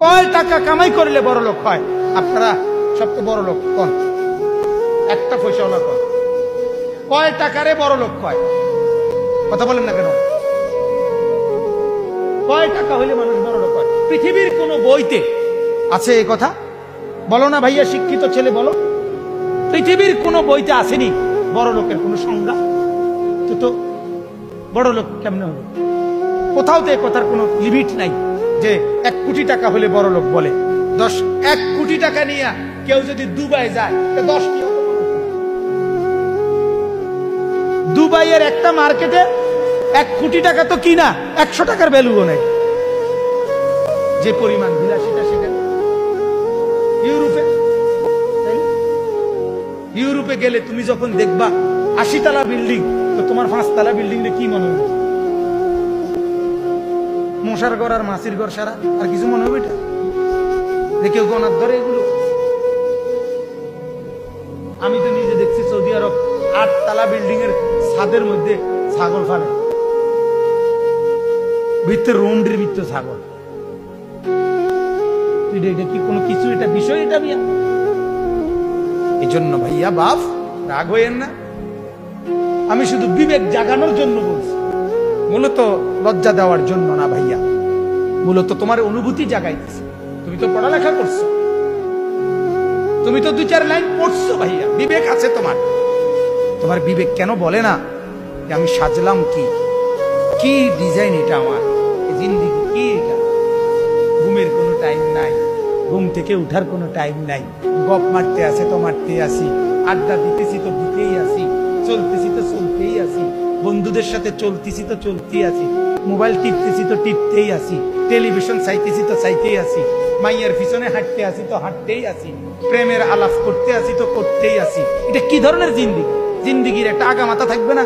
কয় টাকা কামাই করলে বড় লোক হয়? আপনারা সবচেয়ে বড় লোক কোন? একটা পয়সাওয়ালা কোন? কয় টাকারে বড় লোক হয়? কথা বলেন না কেন? কয় টাকা হইলে মানুষ বড় লোক হয়? পৃথিবীর কোন বইতে আছে এই কথা? বলো না ভাইয়া, শিক্ষিত ছেলে বলো, পৃথিবীর কোন বইতে আসেনি বড় লোকের কোন সংজ্ঞা? তো বড় লোক কেমনে হবে? কোথাও তো এই কথার কোন লিমিট নাই যে 1 কোটি টাকা হলে বড় লোক বলে। 1 কোটি টাকা নিয়ে কেউ যদি দুবাই যায়, 10 দুবাইয়ের একটা মার্কেটে 1 কোটি টাকা তো কিনা 100 টাকার ভ্যালুও নেই। যে পরিমাণ বিলাসিতা সেটা ইউরোপে গেলে তুমি যখন দেখবা 80 তলা বিল্ডিং, তো তোমার 5 তলা বিল্ডিং কি মনে হবে? মশার ঘর আর মাছির ঘর সারা, আর কিছু মনে হবে? এটা কেউ গণার ধরে এগুলো? আমি তো নিজে দেখছি সৌদি আরব 8 তলা বিল্ডিং এর ছাদের মধ্যে ছাগল ফালে, ভিতরে রুমটির ভিতরে ছাগল। এটা কি কোনো কিছু? এটা বিষয়? এটা বিয়া? এই জন্য ভাইয়া বাপ রাগ হইয়েন না, আমি শুধু বিবেক জাগানোর জন্য বলছি, মূলত লজ্জা দেওয়ার জন্য না ভাইয়া, মূলত তোমার অনুভূতি জাগাইতেছে। তুমি তো পড়ালেখা করছো, তুমি তো 2-4 লাইন পড়ছো ভাইয়া, বিবেক আছে তোমার। তোমার বিবেক কেন বলে না যে আমি সাজলাম কি কি ডিজাইন এটা আমার জিন্দেগি কি? এটা ঘুমের কোনো টাইম নাই, ঘুম থেকে উঠার কোনো টাইম নাই, গপ মারতে আসে তো মারতে আসি, আড্ডা দিতেছি তো দিতেই আসি, চলতেছি তো চলতেই আসি, বন্ধুদের সাথে চলতেছি তো চলতেই আসি, মোবাইল টিপতেছি তো টিপতেই আসি, টেলিভিশন চাইতেছি তো চাইতেই আসি, মাইয়ার পিছনে হাঁটতে আসি তো হাঁটতেই আসি, প্রেমের আলাপ করতে আসি তো করতেই আসি। এটা কি ধরনের জিন্দেগি? জিন্দেগির একটা আগা মাথা থাকবে না?